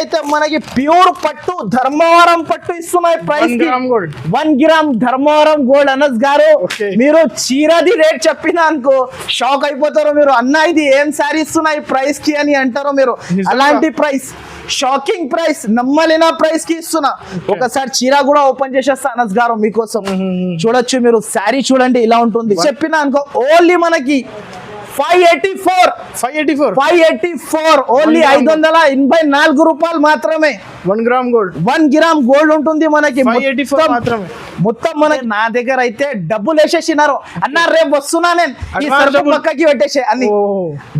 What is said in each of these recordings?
అయితే మనకి ప్యూర్ పట్టు ధర్మవరం పట్టు ఇస్తున్నాయి price 1 gram Dharmavaram gold. Anas గారు మీరు చీరది రేట్ చెప్పినా అనుకో షాక్ అయిపోతారు మీరు. అన్న ఇది ఏం శారీ ఇస్తున్నాయి ప్రైస్ కి అని అంటారు మీరు. అలాంటి ప్రైస్ షాకింగ్ ప్రైస్ నమ్మలేన ప్రైస్ కి ఇస్తున్నా. ఒకసారి చీర కూడా ఓపెన్ చేసేస్తా అనస్ గారు మీకోసం. చూడొచ్చు మీరు శారీ చూడండి ఇలా ఉంటుంది. చెప్పినా అనుకో ఓన్లీ మనకి 584 ఓన్లీ 584 రూపాయలు మాత్రమే. 1 గ్రామ్ గోల్డ్ 1 గ్రామ్ గోల్డ్ ఉంటుంది మనకి. 584 మాత్రమే. మొత్తం మనకి నా దగ్గర అయితే డబ్బులు వేసేసినారు అన్న. రేపు వస్తున్నా నేను ఈ సరుకు పక్కకి పెట్టేసే అన్ని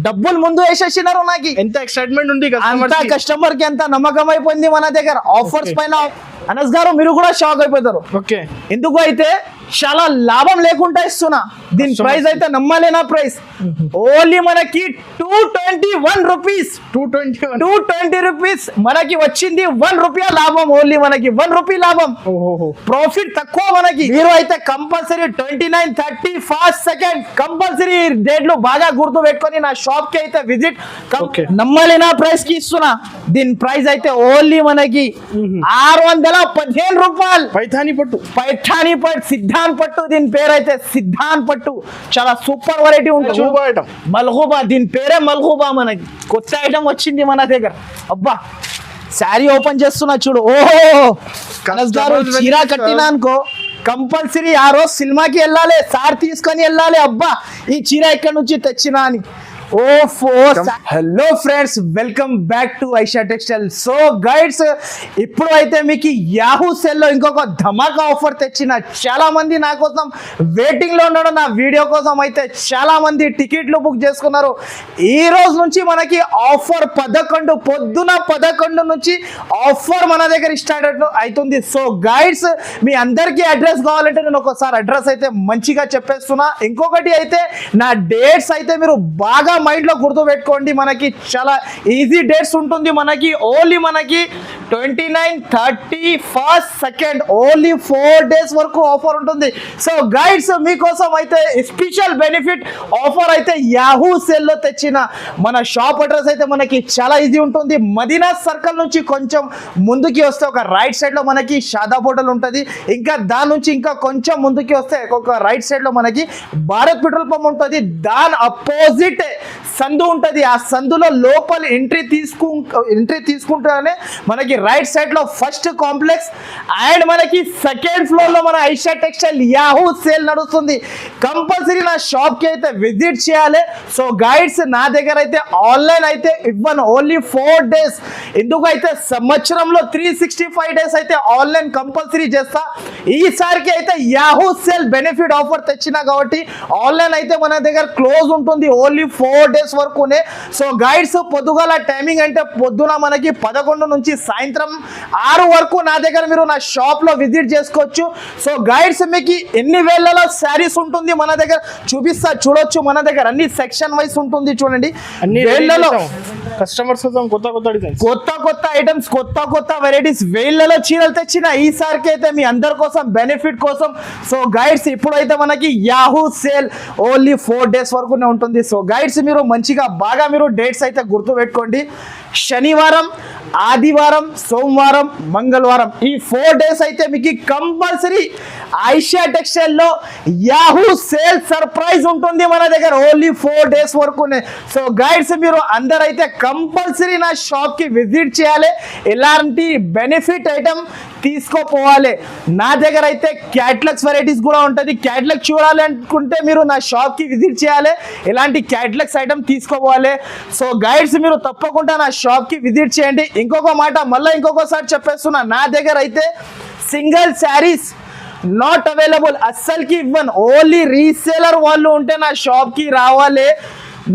డబ్బులు ముందు వేసేసినారు. నాకు ఎంత ఎక్సైట్మెంట్ ఉంది కస్టమర్ కి ఎంత నమ్మకం అయిపోయింది మన దగ్గర ఆఫర్స్ పైన. అనస్ గారు మీరు కూడా షాక్ అయిపోతారు. ఎందుకు అయితే చాలా లాభం లేకుండా ఇస్తున్నా. దీని ప్రైస్ అయితే నమ్మలేనా ప్రైస్. ఓన్లీ మనకి 221 రూపీస్ 220 రూపీస్ మనకి వచ్చింది. 1 రూపాయ లాభం. ఓన్లీ మనకి 1 రూపీ లాభం. ప్రాఫిట్ తక్కువ మనకి. మీరు అయితే కంపల్సరీ 29, 30, 1 సెకండ్ కంపల్సరీ డేట్లు బాగా గుర్తు పెట్టుకొని నా షాప్ కి అయితే విజిట్. నమ్మలేనా ప్రైస్ కి ఇస్తున్నా. దీని ప్రైస్ అయితే ఓన్లీ మనకి 615 రూపాయలు. పైథానీ పట్టు సిద్ధాంత్ పట్టు దీని పేరు అయితే సిద్ధాంత్ పట్టు. చాలా సూపర్ వెరైటీ ఉంటుంది. మల్హూబా దీని పేరే మల్హూబా. మనకి కొత్త ఐటమ్ వచ్చింది మన దగ్గర. అబ్బా శారీ ఓపెన్ చేస్తున్నా చూడు. ఓహో కనస్ గారు చీర కట్టినా అనుకో కంపల్సరీ ఆ రోజు సినిమాకి వెళ్ళాలి, సార్ తీసుకొని వెళ్ళాలి. అబ్బా ఈ చీర ఎక్కడి నుంచి తెచ్చినా అని. Hello friends, welcome back to Aisha textile. So guides ఇప్పుడు అయితే మీకు యాహూ సేల్ లో ఇంకొక ధమాకా ఆఫర్ తెచ్చిన. చాలా మంది నా కోసం వెయిటింగ్ లో ఉన్నాడు. నా వీడియో కోసం అయితే చాలా మంది టికెట్లు బుక్ చేసుకున్నారు. ఈ రోజు నుంచి మనకి ఆఫర్ పొద్దున 11 నుంచి ఆఫర్ మన దగ్గర స్టార్ట్ అవుతుంది. సో గైడ్స్ మీ అందరికీ అడ్రస్ కావాలంటే నేను ఒకసారి అడ్రస్ అయితే మంచిగా చెప్పేస్తున్నా. ఇంకొకటి అయితే నా డేట్స్ అయితే మీరు బాగా మైండ్ లో గుర్తు పెట్టుకోండి. మనకి చాలా ఈజీ డేట్స్ ఉంటుంది. మనకి ఓన్లీ మనకి 29, 30, 1 సెకండ్ ఓన్లీ 4 డేస్ వరకు ఆఫర్ ఉంటుంది. సో గైడ్స్ మీకోసం అయితే స్పెషల్ బెనిఫిట్ ఆఫర్ అయితే యాహూ సేల్ లో తెచ్చిన. మన షాప్ అడ్రస్ అయితే మనకి చాలా ఈజీ ఉంటుంది. మదీనా సర్కిల్ నుంచి కొంచెం ముందుకి వస్తే ఒక రైట్ సైడ్ లో మనకి షాదాబ్ హోటల్ ఉంటుంది. ఇంకా దాని నుంచి ఇంకా కొంచెం ముందుకి వస్తే ఒక రైట్ సైడ్ లో మనకి భారత్ పెట్రోల్ పంప్ ఉంటుంది. దాని అపోజిట్ సందు ఉంటది. ఆ సందులో లోపల ఎంట్రీ తీసుకుంటానే మనకి రైట్ సైడ్ లో ఫస్ట్ కాంప్లెక్స్ అండ్ మనకి సెకండ్ ఫ్లోర్ లో మన ఐషా టెక్స్టైల్ యాహూ సేల్ నడుస్తుంది. కంపల్సరీ నా షాప్ కి అయితే విజిట్ చేయాలి. సో గైడ్స్ నా దగ్గర అయితే ఆన్లైన్ అయితే ఇవ్వను. Only 4 days. ఎందుకైతే సంవత్సరంలో 365 డేస్ అయితే ఆన్లైన్ కంపల్సరీ చేస్తా. ఈసారికి అయితే యాహూ సేల్ బెనిఫిట్ ఆఫర్ తెచ్చినా కాబట్టి ఆన్లైన్ అయితే మన దగ్గర క్లోజ్ ఉంటుంది. ఓన్లీ 4 డేస్ వరకునే. సో గైడ్స్ పొద్దుగాల టైమింగ్ అంటే పొద్దున మనకి 11 నుంచి సాయంత్రం 6 వరకు నా దగ్గర మీరు నా షాప్ లో విజిట్ చేసుకోవచ్చు. సో గైడ్స్ మీకు ఎన్ని వేలలో శారీస్ ఉంటుంది మన దగ్గర చూపిస్తా. చూడొచ్చు మన దగ్గర అన్ని సెక్షన్ వైస్ ఉంటుంది. చూడండి అన్ని వేలలో కస్టమర్స్ కొత్త ఐటమ్స్ కొత్త వెరైటీస్ వేళ్లలో చీరలు తెచ్చిన. ఈసారికి అయితే మీ అందరి కోసం బెనిఫిట్ కోసం. సో గైడ్స్ ఇప్పుడైతే మనకి యాహూ సేల్ ఓన్లీ 4 డేస్ వరకునే ఉంటుంది. సో గైడ్స్ మీరు మంచిగా బాగా మీరు డేట్స్ అయితే గుర్తు పెట్టుకోండి. శనివారం, ఆదివారం, సోమవారం, మంగళవారం ఈ 4 డేస్ అయితే మీకు కంపల్సరీ ఐషా టెక్స్టైల్ లో యాహూ సేల్ సర్ప్రైజ్ ఉంటుంది మన దగ్గర. ఓన్లీ 4 డేస్ వరకునే. సో గైడ్స్ మీరు అందరైతే కంపల్సరీ నా షాప్ కి విజిట్ చేయాలి. ఎలాంటి బెనిఫిట్ ఐటమ్ తీసుకోపోవాలి. నా దగ్గర అయితే క్యాటలాగ్స్ వెరైటీస్ కూడా ఉంటుంది. క్యాటలాగ్ చూడాలి అనుకుంటే మీరు నా షాప్ కి విజిట్ చేయాలి. ఎలాంటి క్యాటలాగ్స్ ఐటమ్ తీసుకోవాలి. సో గైడ్స్ మీరు తప్పకుండా నా షాప్ కి విజిట్ చేయండి. ఇంకొక మాట మళ్ళీ ఇంకొకసారి చెప్పేస్తున్నా. నా దగ్గర అయితే సింగిల్ శారీస్ నాట్ అవైలబుల్. అస్సలకి ఇవ్వను. ఓన్లీ రీసేలర్ వాళ్ళు ఉంటే నా షాప్ కి రావాలి.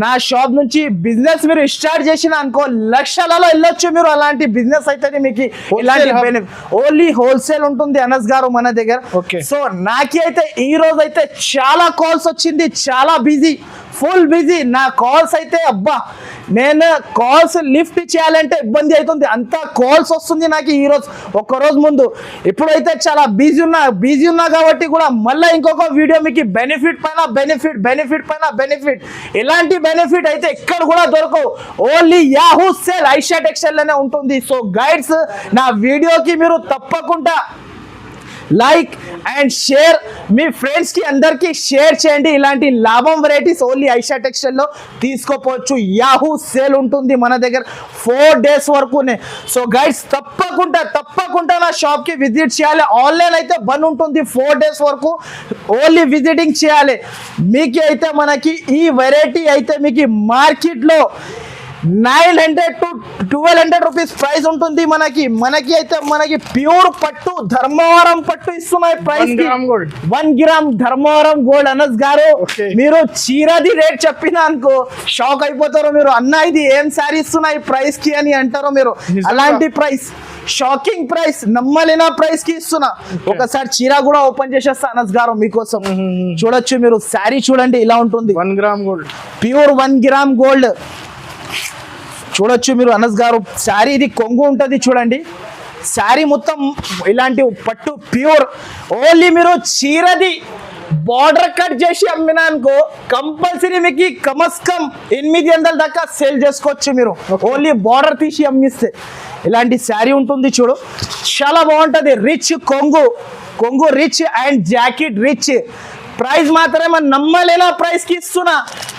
నా షాప్ నుంచి బిజినెస్ మీరు స్టార్ట్ చేసిన అనుకో లక్షలలో వెళ్ళొచ్చు మీరు. అలాంటి బిజినెస్ అయితే మీకు ఇలాంటి ఓన్లీ హోల్సేల్ ఉంటుంది అనస్ గారు మన దగ్గర. సో నాకి అయితే ఈ రోజు అయితే చాలా కాల్స్ వచ్చింది, చాలా బిజీ. Full busy. నా కాల్స్ అయితే అబ్బా నేను కాల్స్ లిఫ్ట్ చేయాలంటే ఇబ్బంది అవుతుంది, అంత కాల్స్ వస్తుంది నాకు ఈరోజు ఒక్కరోజు ముందు. ఇప్పుడైతే చాలా బిజీ ఉన్నా కాబట్టి కూడా మళ్ళీ ఇంకొక వీడియో మీకు బెనిఫిట్ పైన బెనిఫిట్ ఇలాంటి బెనిఫిట్ అయితే ఎక్కడ కూడా దొరకవు. Only Yahoo sale Aisha textile లోనే ఉంటుంది. సో గైడ్స్ నా వీడియోకి మీరు తప్పకుండా like and share, me friends కి అందరికి షేర్ చేయండి. ఇలాంటి లాభం వెరైటీస్ ఓన్లీ ఐషా టెక్స్టైల్ లో తీసుకోపోవచ్చు. యాహూ సేల్ ఉంటుంది మన దగ్గర 4 days వరకునే. సో గైడ్స్ తప్పకుండా నా షాప్ కి విజిట్ చేయాలి. ఆన్లైన్ అయితే బంద్ ఉంటుంది 4 days వరకు, ఓన్లీ విజిటింగ్ చేయాలి. మీకు అయితే మనకి ఈ వెరైటీ అయితే మీకు మార్కెట్ లో 900 to 1200 రూపీస్ ప్రైస్ ఉంటుంది. మనకి అయితే మనకి ప్యూర్ పట్టు ధర్మవరం పట్టు ఇస్తున్నాయి price 1 gram Dharmavaram gold. Anas గారు మీరు చీరది రేట్ చెప్పినా అనుకో షాక్ అయిపోతారు మీరు. అన్న ఇది ఏం శారీ ఇస్తున్నాయి ప్రైస్ కి అని అంటారు మీరు. అలాంటి ప్రైస్, షాకింగ్ ప్రైస్, నమ్మలేన ప్రైస్ కి ఇస్తున్నా. ఒకసారి చీర కూడా ఓపెన్ చేసేస్తా అనస్ గారు మీకోసం. చూడొచ్చు మీరు, శారీ చూడండి ఇలా ఉంటుంది. 1 gram gold, pure 1 gram gold చూడొచ్చు మీరు. అనస్ గారు శారీ ఇది కొంగు ఉంటుంది చూడండి. శారీ మొత్తం ఇలాంటి పట్టు ప్యూర్. ఓన్లీ మీరు చీరది బార్డర్ కట్ చేసి అమ్మినా అనుకో కంపల్సరీ మీకు కమస్కం 800 దాకా సేల్ చేసుకోవచ్చు మీరు, ఓన్లీ బార్డర్ తీసి అమ్మిస్తే. ఇలాంటి శారీ ఉంటుంది చూడు, చాలా బాగుంటుంది. రిచ్ కొంగు rich and jacket rich. Price మాత్రమే మనం నమ్మలేనా ప్రైస్ కి ఇస్తున్నా.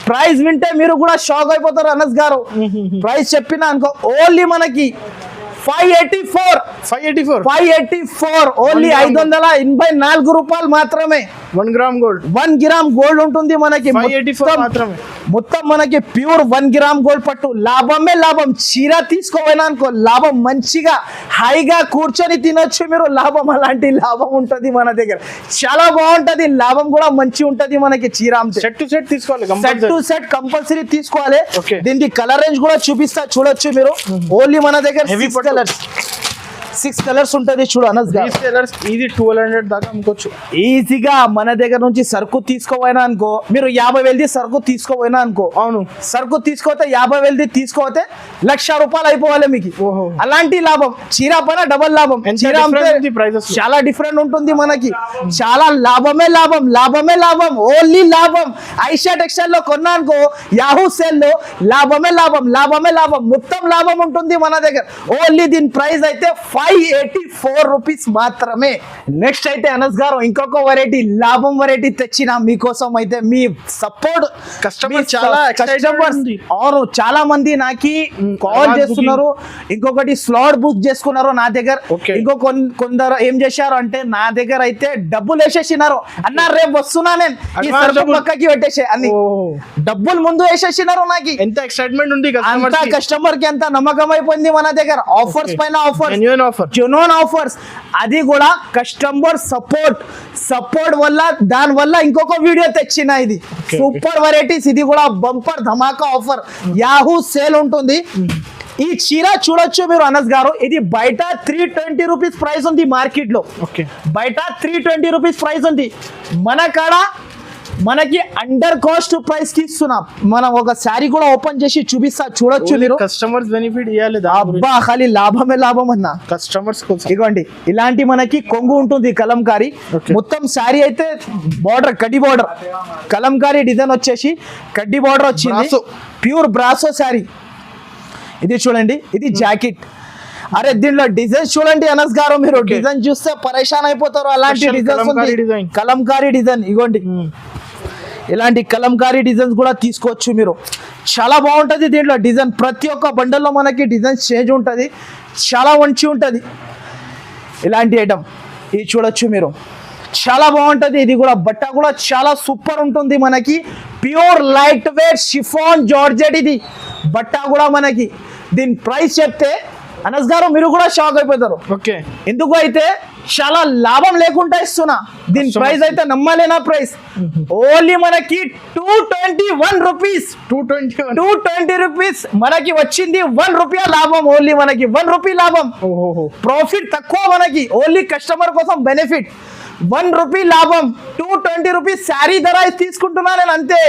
ప్రైస్ వింటే మీరు కూడా షాక్ అయిపోతారు అనస్ గారు. ప్రైస్ చెప్పినా అనుకో ఓన్లీ మనకి 584 ఓన్లీ 584 రూపాయలు మాత్రమే. 1 గ్రామ్ గోల్డ్, 1 గ్రామ్ గోల్డ్ ఉంటుంది మనకి. 584 మాత్రమే. మొత్తం మనకి ప్యూర్ 1 గ్రామ్ గోల్డ్ పట్టు. లాభమే లాభం. చీర తీసుకోపోయినా అనుకో లాభం, మంచిగా హైగా కూర్చొని తినొచ్చు మీరు. లాభం, అలాంటి లాభం ఉంటది మన దగ్గర. చాలా బాగుంటది, లాభం కూడా మంచి ఉంటది మనకి. చీర సెట్ టు సెట్ తీసుకోవాలి, సెట్ టు సెట్ కంపల్సరీ తీసుకోవాలి. దీనికి కలర్ రేంజ్ కూడా చూపిస్తా చూడొచ్చు మీరు. ఓన్లీ మన దగ్గర 6 కలర్స్ ఉంటది చూడు అనస్ గారు. ఇది 1200 దాకా అమ్ముకోవచ్చు ఈజీగా. మన దగ్గర నుంచి సరుకు తీసుకోపోయినా అనుకో మీరు 50,000 సరుకు తీసుకోపోయినా అనుకో, అవును సరుకు తీసుకోతే 50,000 తీసుకోతే 1,00,000 రూపాయలు అయిపోవాలి మీకు. అలాంటి లాభం. చీర పైన డబల్ లాభం. చీర చాలా డిఫరెంట్ ఉంటుంది మనకి. చాలా లాభమే లాభం, ఓన్లీ లాభం. ఐషా టెక్స్టైల్ లో కొన్నా అనుకో యాహూ సేల్ లో లాభమే లాభం, మొత్తం లాభం ఉంటుంది మన దగ్గర. ఓన్లీ దీని ప్రైస్ అయితే 584 రూపీస్ మాత్రమే. నెక్స్ట్ అయితే అనస్ గారు ఇంకొక వెరైటీ లాభం వెరైటీ తెచ్చిన మీకోసం. అయితే మీ సపోర్ట్ కస్టమర్ చాలా అవును, చాలా మంది నాకు కాల్ చేస్తున్నారు. ఇంకొకటి స్లాట్ బుక్ చేసుకున్నారు నా దగ్గర. ఇంకో కొందరు ఏం చేశారు అంటే నా దగ్గర అయితే డబ్బులు వేసేసినారు. అన్న రేపు వస్తున్నా నేను, ఈ సరుకు పక్కకి పెట్టేసి అని డబ్బులు ముందు వేసేసినారు. నాకు ఎంత ఎక్సైట్మెంట్ ఉంది కస్టమర్ కి, ఎంత నమ్మకం అయిపోయింది మన దగ్గర. ఆఫర్స్ పైన జెన్యూన్ ఆఫర్స్. అది కూడా కస్టమర్ సపోర్ట్ వల్ల, దాని వల్ల ఇంకొక వీడియో తెచ్చిన. ఇది సూపర్ వెరైటీస్, ఇది కూడా బంపర్ ధమాకా ఆఫర్. యాహూ సేల్ ఉంటుంది. ఈ చీర చూడొచ్చు మీరు అనస్ గారు. ఇది బయట 320 రూపీస్ ప్రైస్ ఉంది మార్కెట్ లో. బయట 320 రూపీస్ ప్రైస్ ఉంది. మన కాడ మనకి అండర్ కాస్ట్ ప్రైస్ కి ఇస్తున్నాం. మనం ఒక శారీ కూడా ఓపెన్ చేసి చూపిస్తా చూడొచ్చు మీరు. కస్టమర్స్ బెనిఫిట్ ఇవ్వాలి. అబ్బా ఖాళీ లాభమే లాభం అన్న కస్టమర్స్. ఇగోండి ఇలాంటి మనకి కొంగు ఉంటుంది కలంకారీ. మొత్తం శారీ అయితే బార్డర్ కడ్డీ బార్డర్, కలంకారీ డిజైన్ వచ్చేసి కడ్డీ బార్డర్ వచ్చింది. Pure brasso sari. ఇది చూడండి, ఇది జాకెట్. అరే దీంట్లో డిజైన్స్ చూడండి అనస్ గారు, మీరు డిజైన్ చూస్తే పరేషాన్ అయిపోతారు. అలాంటి డిజైన్స్, కలంకారీ డిజైన్. ఇగోండి ఇలాంటి కలంకారీ డిజైన్స్ కూడా తీసుకోవచ్చు మీరు. చాలా బాగుంటుంది దీంట్లో డిజైన్. ప్రతి ఒక్క బండల్లో మనకి డిజైన్ చేంజ్ ఉంటుంది, చాలా మంచి ఉంటుంది ఇలాంటి ఐటమ్. ఇది చూడొచ్చు మీరు, చాలా బాగుంటుంది. ఇది కూడా బట్ట కూడా చాలా సూపర్ ఉంటుంది మనకి. Pure light weight chiffon georgette. ఇది బట్ట కూడా మనకి. దీని ప్రైస్ చెప్తే అనస్ గారు మీరు కూడా షాక్ అయిపోతారు. ఎందుకు అయితే చాలా లాభం లేకుండా ఇస్తున్నా. దీని ప్రైస్ అయితే నమ్మలేనా ప్రైస్. ఓన్లీ మనకి 221 రూపీస్. 220 రూపీస్ మనకి వచ్చింది. 1 రూపాయ లాభం. ఓన్లీ మనకి 1 రూపీ లాభం. ప్రాఫిట్ తక్కువ మనకి, ఓన్లీ కస్టమర్ కోసం బెనిఫిట్. 1 రూపీ లాభం. 220 రూపీస్ శారీ ధర తీసుకుంటున్నా నేను అంతే.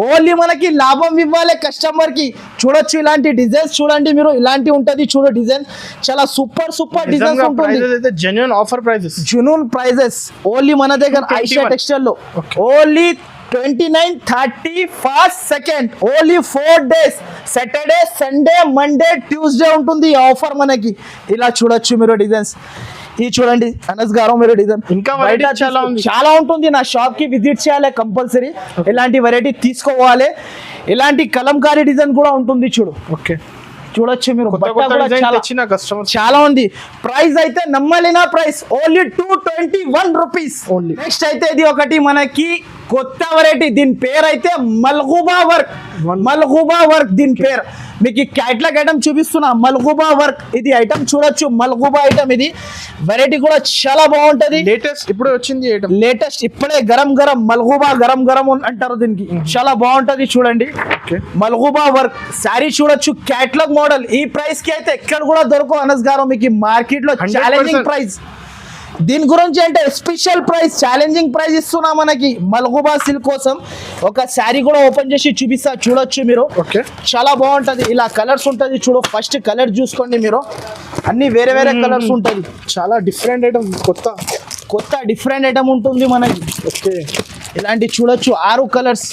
ఓన్లీ మనకి లాభం ఇవ్వాలి కస్టమర్ కి. చూడొచ్చు ఇలాంటి డిజైన్స్ చూడండి మీరు, ఇలాంటి ఉంటది చూడు డిజైన్, చాలా సూపర్ సూపర్ డిజైన్స్ ఉంటుంది. ప్రైజెస్ అయితే జెన్యూన్ ఆఫర్ ప్రైజెస్, జునూన్ ప్రైజెస్ ఓన్లీ మన దగ్గర 21. ఐషా టెక్స్టైల్ లో only 29, 30, 1st, 2nd only 4 days. Saturday, Sunday, Monday, Tuesday ఉంటుంది ఈ ఆఫర్ మనకి. ఇలా చూడొచ్చు మీరు డిజైన్స్. ఇది చూడండి అనస్ గారు మీరు డిజైన్, ఇంకా బయట variety చాలా ఉంది. చాలా ఉంటుంది. నా షాప్ కి విజిట్ చేయాలి కంపల్సరీ, ఇలాంటి వెరైటీ తీసుకోవాలి. ఇలాంటి కలంకారీ డిజైన్ కూడా ఉంటుంది చూడు, ఓకే. చూడొచ్చు మీరు. కొత్త బట్ట కొత్త కూడా డిజైన్ చాలా తెచ్చిన కస్టమర్ చాలా ఉంది. ప్రైస్ అయితే నమ్మలేనా price, only 221 rupees Only. Next అయితే ఇది ఒకటి మనకి కొత్త వెరైటీ, దీని పేరు అయితే మల్గుబా వర్క్. మల్గుబా వర్క్ దీని పేరు. మీకు క్యాట్లాగ్ ఐటమ్ చూపిస్తున్నా, మల్గుబా వర్క్. ఇది ఐటమ్ చూడొచ్చు, మల్గుబా ఐటమ్. ఇది వెరైటీ కూడా చాలా బాగుంటది. లేటెస్ట్ ఇప్పుడు వచ్చింది ఐటమ్, లేటెస్ట్ ఇప్పుడే గరం గరం మల్గుబా గరం గరం అంటారు దీనికి. చాలా బాగుంటది చూడండి. మల్గుబా వర్క్ శారీ చూడొచ్చు, క్యాట్లాగ్ మోడల్. ఈ ప్రైస్ కి అయితే ఎక్కడ కూడా దొరకవు అనస్ గారు మీకు మార్కెట్ లో. 100% ఛాలెంజింగ్ ప్రైస్ దీని గురించి అంటే స్పెషల్ ప్రైస్, ఛాలెంజింగ్ ప్రైస్ ఇస్తున్నా మనకి మల్గుబా సిల్క్ కోసం. ఒక శారీ కూడా ఓపెన్ చేసి చూపిస్తా, చూడొచ్చు మీరు. ఓకే. చాలా బాగుంటది. ఇలా కలర్స్ ఉంటది చూడు, ఫస్ట్ కలర్ చూసుకోండి మీరు, అన్ని వేరే వేరే కలర్స్ ఉంటది. చాలా డిఫరెంట్ ఐటమ్, కొత్త డిఫరెంట్ ఐటమ్ ఉంటుంది మనకి. ఓకే. ఇలాంటి చూడొచ్చు 6 కలర్స్.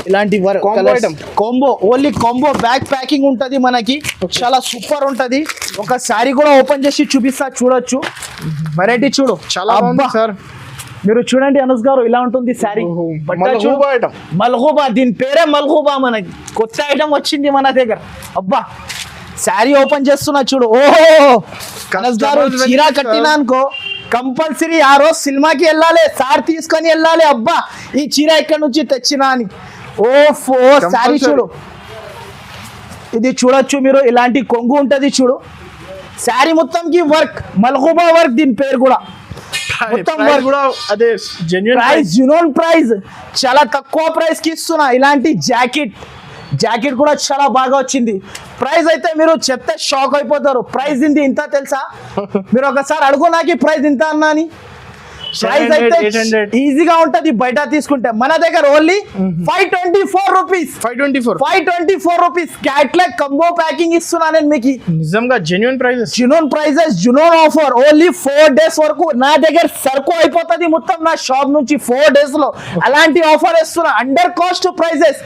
ఇలాంటి Combo item. Combo, only combo back packing ఉంటది మనకి. చాలా సూపర్ ఉంటది. ఒక శారీ కూడా ఓపెన్ చేసి చూపిస్తా, చూడొచ్చు వెరైటీ చూడు. చాలా అబ్బా. బాగుంది సార్. మీరు చూడండి అనస్ గారు, ఇలా ఉంటుంది శారీ. మల్గుబా ఐటమ్, మల్గుబా, దీని పేరే మల్గుబా మనకి. కొత్త ఐటమ్ వచ్చింది మన దగ్గర. అబ్బా శారీ ఓపెన్ చేస్తున్నా చూడు. ఓహో అనస్ గారు, Customers చీర వెళ్ళి కట్టినా అనుకో కంపల్సరీ ఆ రోజు సినిమాకి వెళ్ళాలి, సార్ తీసుకొని వెళ్ళాలి. అబ్బా ఈ చీర ఎక్కడి నుంచి తెచ్చినా అని. ఓఫో శారీ చూడు, ఇది చూడొచ్చు మీరు. ఇలాంటి కొంగు ఉంటది చూడు. శారీ మొత్తంకి వర్క్, మల్గుబా వర్క్ దీని పేరు కూడా. మొత్తం ప్రైస్ కూడా అదే జెన్యూన్ ప్రైస్, జునూన్ ప్రైస్. చాలా తక్కువ ప్రైస్ కి ఇస్తున్నా. ఇలాంటి జాకెట్ కూడా చాలా బాగా వచ్చింది. ప్రైస్ అయితే మీరు చెప్తే షాక్ అయిపోతారు. ప్రైస్ ఇంత తెలుసా? మీరు ఒకసారి అడుగు నాకు ప్రైస్ ఇంత అన్నా అని. ప్రైస్ అయితే 800. ఈజీగా ఉంటది బయట తీసుకుంటే. మన దగ్గర only 524 rupees. 524 rupees catalogue combo packing ఇస్తున్నా నేను మీకు. నిజంగా జెన్యూన్ ప్రైజెస్, జునూన్ ఆఫర్. ఓన్లీ 4 days వరకు నా దగ్గర సరుకు అయిపోతుంది మొత్తం నా షాప్ నుంచి 4 days లో. అలాంటి ఆఫర్ ఇస్తున్నా. అండర్ కాస్ట్ ప్రైజెస్,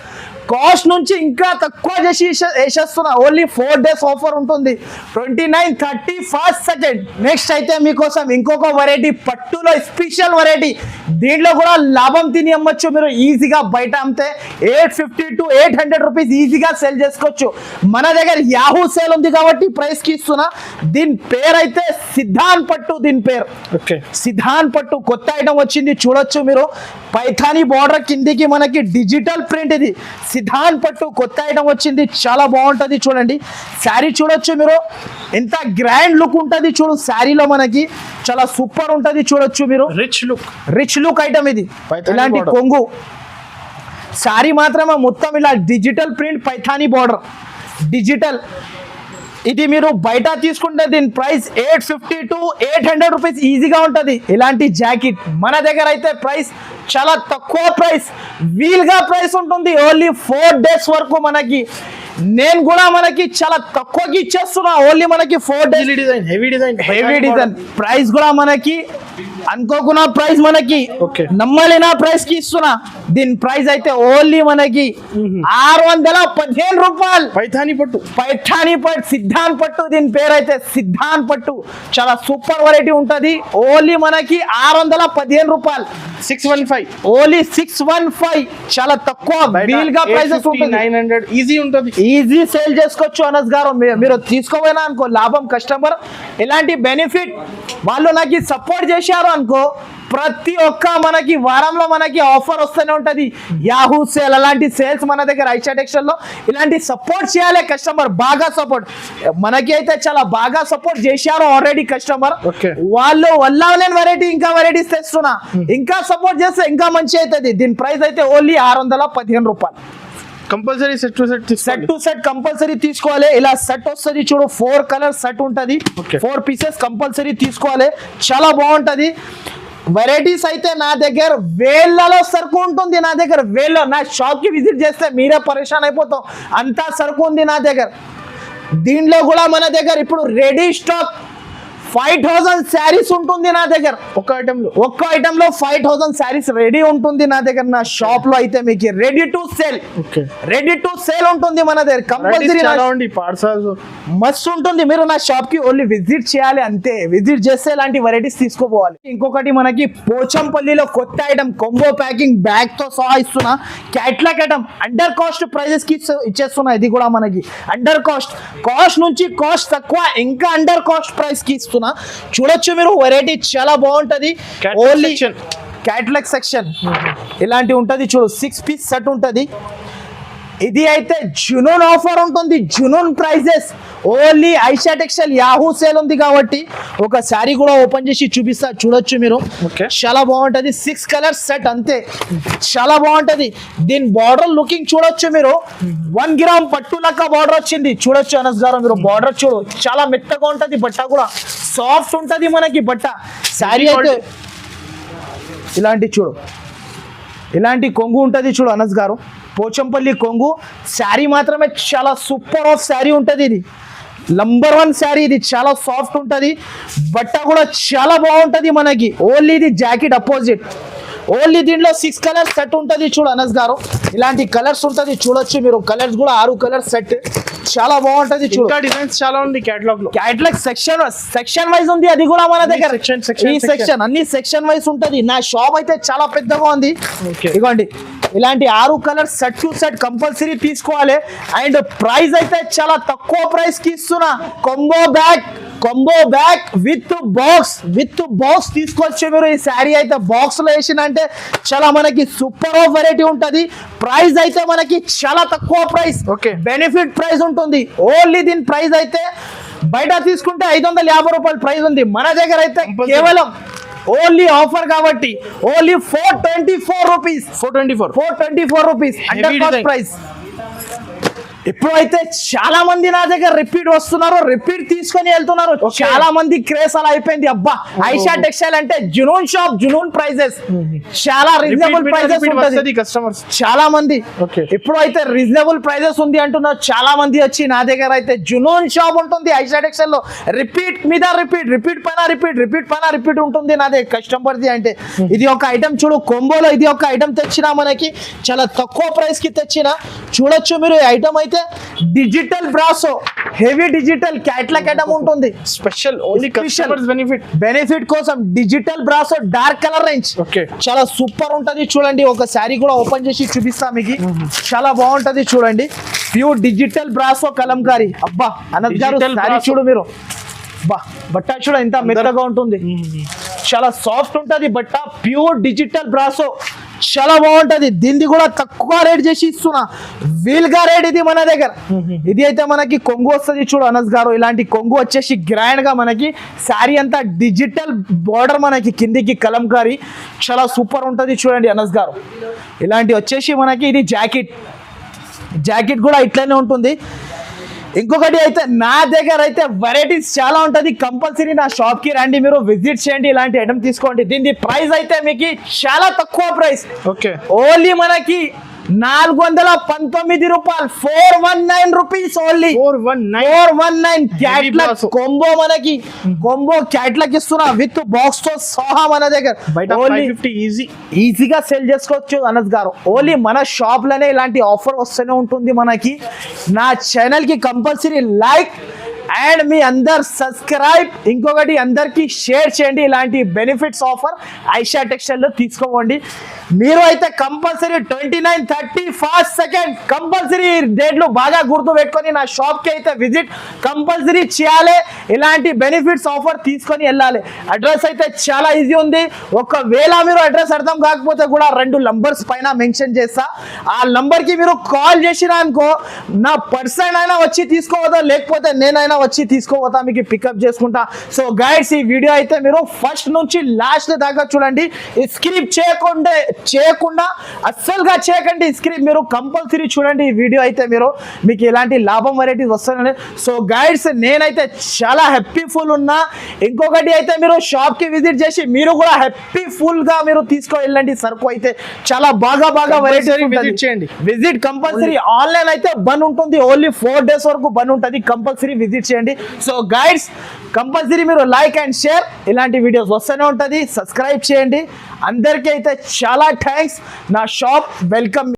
కాస్ట్ నుంచి ఇంకా తక్కువ చేసి వేసేస్తున్నా. ఓన్లీ 4 days ఆఫర్ ఉంటుంది. 29, 30, 1st, 2nd. నెక్స్ట్ అయితే మీకోసం ఇంకొక వెరైటీ, పట్టులో స్పెషల్ వెరైటీ. దీంట్లో కూడా లాభం తిని అమ్మొచ్చు మీరు ఈజీగా. బయట అమ్మితే 850 to 800 రూపీస్ ఈజీగా సేల్ చేసుకోవచ్చు. మన దగ్గర యాహూ సేల్ ఉంది కాబట్టి ప్రైస్ కి ఇస్తున్నా. దీని పేరు అయితే సిద్ధాన్ పట్టు. దీని పేరు ఓకే. సిద్ధాన్ పట్టు. కొత్త ఐటమ్ వచ్చింది చూడొచ్చు మీరు. పైథానీ బార్డర్ కిందికి మనకి డిజిటల్ ప్రింట్. ఇది సిద్ధాన్ పట్టు కొత్త ఐటమ్ వచ్చింది, చాలా బాగుంటది చూడండి. శారీ చూడొచ్చు మీరు, ఎంత గ్రాండ్ లుక్ ఉంటది చూడు శారీలో మనకి. చాలా సూపర్ ఉంటది చూడొచ్చు మీరు. రిచ్ లుక్ ఐటమ్ ఇది. ఇలాంటి border. కొంగు శారీ మాత్రమే మొత్తం ఇలా digital print, Paithani border digital. ఇది మీరు బయట తీసుకుంటే దీని ప్రైస్ 850 to 800 రూపీస్ ఈజీగా ఉంటుంది. ఇలాంటి జాకెట్ మన దగ్గర అయితే ప్రైస్ చాలా తక్కువ ప్రైస్, వీల్గా ప్రైస్ ఉంటుంది. ఓన్లీ 4 days వరకు మనకి. నేను కూడా మనకి చాలా తక్కువకి ఇచ్చేస్తున్నా. ఓన్లీ మనకి 4 days. Heavy design. ప్రైస్ కూడా మనకి అనుకోకున్న ప్రైస్ మనకి, Okay. నమ్మలేనా ప్రైస్ కి ఇస్తున్నా. దీని ప్రైస్ అయితే ఓన్లీ మనకి 615 రూపాయలు. పైథానీ పట్టు, సిద్ధాన్ పట్టు. దీని పేరు అయితే సిద్ధాన్ పట్టు. చాలా సూపర్ వెరైటీ ఉంటది. ఓన్లీ మనకి 615 రూపాయలు. 615. ఓన్లీ 615. చాలా తక్కువ వీల్ గా ప్రైసెస్ ఉంటుంది. 900 ఈజీ ఉంటుంది. ఈజీ సేల్ చేసుకోవచ్చు అనస్ గారు. మీరు తీసుకోపోయినా అనుకో లాభం కస్టమర్. ఇలాంటి బెనిఫిట్ వాళ్ళు నాకు సపోర్ట్ చేశారు అనుకో, ప్రతి ఒక్క మనకి వారంలో మనకి ఆఫర్ వస్తూనే ఉంటది. యాహూ సేల్ అలాంటి సేల్స్ మన దగ్గర ఐషా టెక్స్టైల్ లో. ఇలాంటి సపోర్ట్ చేయాలి కస్టమర్, బాగా సపోర్ట్. మనకి అయితే చాలా బాగా సపోర్ట్ చేశారు ఆల్రెడీ కస్టమర్. Okay. వాళ్ళు వల్ల నేను వెరైటీ ఇంకా వెరైటీస్ తెస్తున్నా. ఇంకా సపోర్ట్ చేస్తే ఇంకా మంచి అవుతుంది. దీని ప్రైస్ అయితే ఓన్లీ 615 రూపాయలు. Compulsory set to set compulsory తీసుకోవాలి. ఇలా సెట్ వస్తుంది చూడు, 4 కలర్ సెట్ ఉంటది. Okay. 4 పీసెస్ కంపల్సరీ తీసుకోవాలి. చాలా బాగుంటది. వెరైటీస్ అయితే నా దగ్గర వేళ్ళలో సరుకు ఉంటుంది. నా దగ్గర వేళ్ళలో, నా షాప్ కి విజిట్ చేస్తే మీరే పరేషాన్ అయిపోతాం, అంతా సరుకు ఉంది నా దగ్గర. దీంట్లో కూడా మన దగ్గర ఇప్పుడు రెడీ స్టాక్ 5000 శారీస్ ఉంటుంది నా దగ్గర. ఒక్క ఐటమ్ లో 5000 శారీస్ రెడీ ఉంటుంది నా దగ్గర. నా షాప్ లో అయితే మీకు రెడీ టు సేల్ ఉంటుంది మన దగ్గర. కంపల్సరీ మస్తు ఉంటుంది. మీరు నా షాప్ కి ఓన్లీ విజిట్ చేయాలి అంతే. విజిట్ చేస్తే ఇలాంటి వెరైటీస్ తీసుకోపోవాలి. ఇంకొకటి మనకి పోచంపల్లిలో కొత్త ఐటమ్ కొంబో ప్యాకింగ్ బ్యాగ్ తో సహా ఇస్తున్నా. Catalogue item under cost prices కి ఇచ్చేస్తున్నా. ఇది కూడా మనకి అండర్ కాస్ట్ నుంచి కాస్ట్ తక్కువ, ఇంకా అండర్ కాస్ట్ ప్రైస్ కి ఇస్తున్నా. చూడొచ్చు మీరు, వెరైటీ చాలా బాగుంటది. ఓన్లీ క్యాట్లాగ్ సెక్షన్ ఇలాంటి ఉంటది. చూడు 6 పీస్ సెట్ ఉంటది. ఇది అయితే జునూన్ ఆఫర్ ఉంటుంది, జునూన్ ప్రైజెస్. ఓన్లీ ఐషా టెక్స్టైల్ యాహూ సేల్ ఉంది కాబట్టి ఒక శారీ కూడా ఓపెన్ చేసి చూపిస్తా. చూడొచ్చు మీరు, చాలా బాగుంటది. 6 కలర్స్ సెట్ అంతే, చాలా బాగుంటది. దీని బార్డర్ లుకింగ్ చూడొచ్చు మీరు, 1 గ్రామ్ పట్టు లెక్క బార్డర్ వచ్చింది. చూడొచ్చు అనస్ గారు మీరు, బార్డర్ చూడు, చాలా మెత్తగా ఉంటది. బట్ట కూడా సాఫ్ట్ ఉంటది మనకి బట్ట. శారీ అయితే ఇలాంటి చూడు, ఇలాంటి కొంగు ఉంటది చూడు అనస్ గారు, పోచంపల్లి కొంగు శారీ మాత్రమే చాలా సూపర్ ఆఫ్ శారీ ఉంటుంది. ఇది నంబర్ 1 శారీ. ఇది చాలా సాఫ్ట్ ఉంటుంది, బట్ట కూడా చాలా బాగుంటుంది మనకి. ఓన్లీ ఇది జాకెట్ అపోజిట్. ఓన్లీ దీంట్లో 6 కలర్స్ సెట్ ఉంటుంది. చూడు అనస్ గారు, ఇలాంటి కలర్స్ ఉంటుంది. చూడొచ్చు మీరు, కలర్స్ కూడా 6 కలర్స్ సెట్, చాలా బాగుంటది. చూడు డిజైన్స్ చాలా ఉంది క్యాటలాగ్ లో. క్యాటలాగ్ సెక్షన్ వైజ్ ఉంది. అది కూడా మన దగ్గర ఈ సెక్షన్ అన్ని సెక్షన్ వైజ్ ఉంటది. నా షాప్ అయితే చాలా పెద్దగా ఉంది. ఇదిగోండి, ఇలాంటి 6 colours set to set compulsory తీసుకోవాలి. అండ్ ప్రైస్ అయితే చాలా తక్కువ ప్రైస్ కి ఇస్తున్నా. కొంబో బ్యాగ్ విత్ బాక్స్ తీసుకోవచ్చు మీరు. ఈ శారీ అయితే బాక్స్ లో వేసిన అంటే చాలా మనకి సూపర్ ఆఫ్ వెరైటీ ఉంటది. ప్రైస్ అయితే మనకి చాలా తక్కువ ప్రైస్, బెనిఫిట్ ప్రైస్ ఉంటుంది. ఓన్లీ దీని ప్రైస్ అయితే బయట తీసుకుంటే 550 రూపాయలు ప్రైస్ ఉంది. మన దగ్గర అయితే కేవలం ఓన్లీ ఆఫర్ కాబట్టి only 424 rupees under cost price. ఇప్పుడైతే చాలా మంది నా దగ్గర రిపీట్ వస్తున్నారు, రిపీట్ తీసుకొని వెళ్తున్నారు. చాలా మంది క్రేజ్ అలా అయిపోయింది. అబ్బా, ఐషా టెక్స్టైల్ అంటే జునూన్ షాప్, జునూన్ ప్రైజెస్, చాలా రీజనబుల్ ప్రైజెస్ ఉంటుంది. కస్టమర్స్ చాలా మంది ఇప్పుడు అయితే రీజనబుల్ ప్రైజెస్ ఉంది అంటున్నారు. చాలా మంది వచ్చి నా దగ్గర అయితే జునూన్ షాప్ ఉంటుంది ఐషా టెక్స్టైల్ లో. రిపీట్ మీద రిపీట్ పైన రిపీట్ ఉంటుంది నా దగ్గర కస్టమర్ది. అంటే ఇది ఒక ఐటమ్ చూడు, కొంబోలో ఇది ఒక ఐటమ్ తెచ్చినా మనకి చాలా తక్కువ ప్రైస్ కి తెచ్చినా. చూడొచ్చు మీరు, ఐటమ్ అయితే digital brasso, heavy digital catalogue item ఉంటుంది. స్పెషల్ ఓన్లీ కస్టమర్స్ బెనిఫిట్ కోసం digital brasso dark colour range చాలా సూపర్ ఉంటది. చూడండి, ఒక శారీ కూడా ఓపెన్ చేసి చూపిస్తా మీకు, చాలా బాగుంటది. చూడండి, ప్యూర్ డిజిటల్ బ్రాసో కలంకారీ. అబ్బా అనంత్ గారు, శారీ చూడు మీరు, బట్ట చూడ ఎంత మెత్తగా ఉంటుంది, చాలా సాఫ్ట్ ఉంటది బట్ట. ప్యూర్ డిజిటల్ బ్రాసో చాలా బాగుంటది. దీన్ని కూడా తక్కువ రేట్ చేసి ఇస్తున్నా, వీల్గా రేట్ ఇది మన దగ్గర. ఇది అయితే మనకి కొంగు వస్తుంది చూడు అనస్ గారు, ఇలాంటి కొంగు వచ్చేసి గ్రాండ్ గా మనకి శారీ అంతా డిజిటల్ బార్డర్ మనకి కిందికి కలంకారీ, చాలా సూపర్ ఉంటది. చూడండి అనస్ గారు, ఇలాంటి వచ్చేసి మనకి ఇది జాకెట్ కూడా ఇట్లనే ఉంటుంది. ఇంకొకటి అయితే నా దగ్గర అయితే వెరైటీస్ చాలా ఉంటది. కంపల్సరీ నా షాప్ కి రండి, మీరు విజిట్ చేయండి, ఇలాంటి ఐటమ్ తీసుకోండి. దీని ప్రైస్ అయితే మీకు చాలా తక్కువ ప్రైస్. ఓన్లీ మనకి 419 రూపాయలు, 419 రూపీస్ ఓన్లీ. 419 క్యాట్లాగ్ కొంబో, మనకి కొంబో క్యాట్లాగ్ ఇస్తున్నా విత్ బాక్స్ తో సహా మన దగ్గర. ఈజీగా సేల్ చేసుకోవచ్చు అనస్ గారు. ఓన్లీ మన షాప్ లోనే ఇలాంటి ఆఫర్ వస్తూనే ఉంటుంది మనకి. నా ఛానల్ కి కంపల్సరీ లైక్ అండ్ మీ అందరు సబ్స్క్రైబ్, ఇంకొకటి అందరికి షేర్ చేయండి. ఇలాంటి బెనిఫిట్స్ ఆఫర్ ఐషా టెక్స్టైల్ లో తీసుకోండి. మీరు అయితే కంపల్సరీ 29, 30, 1 కంపల్సరీ డేట్లు బాగా గుర్తు పెట్టుకొని నా షాప్ కి అయితే విజిట్ కంపల్సరీ చేయాలి. ఇలాంటి బెనిఫిట్స్ ఆఫర్ తీసుకొని వెళ్ళాలి. అడ్రస్ అయితే చాలా ఈజీ ఉంది. ఒకవేళ మీరు అడ్రస్ అర్థం కాకపోతే కూడా 2 నంబర్స్ పైన మెన్షన్ చేస్తా. ఆ నంబర్ కి మీరు కాల్ చేసినా అనుకో, నా పర్సన్ అయినా వచ్చి తీసుకోవద్దా, లేకపోతే నేనైనా వచ్చి తీసుకోవద్దా, మీకు పికప్ చేసుకుంటా. సో గైడ్స్, ఈ వీడియో అయితే మీరు ఫస్ట్ నుంచి లాస్ట్ దాకా చూడండి, స్కిప్ చేయకుండా అస్సలుగా చేయకండి. స్క్రీన్ మీరు కంపల్సరీ చూడండి ఈ వీడియో అయితే మీకు ఎలాంటి లాభం వెరైటీస్ వస్తున్నాయి. సో గైడ్స్ నేనైతే చాలా హ్యాపీఫుల్ ఉన్నా. ఇంకొకటి అయితే మీరు షాప్కి విజిట్ చేసి మీరు కూడా హ్యాపీఫుల్గా మీరు తీసుకువెళ్ళండి. సరుకు అయితే చాలా బాగా Compulsory visit చేయండి. Visit compulsory. ఆన్లైన్ అయితే బంద్ ఉంటుంది, ఓన్లీ 4 days వరకు బంద్ ఉంటుంది. కంపల్సరీ విజిట్ చేయండి. సో గైడ్స్ కంపల్సరీ మీరు లైక్ అండ్ షేర్ ఇలాంటి వీడియోస్ వస్తూనే ఉంటుంది. సబ్స్క్రైబ్ చేయండి. అందరికీ అయితే చాలా థ్యాంక్స్. నా షాప్ వెల్కమ్.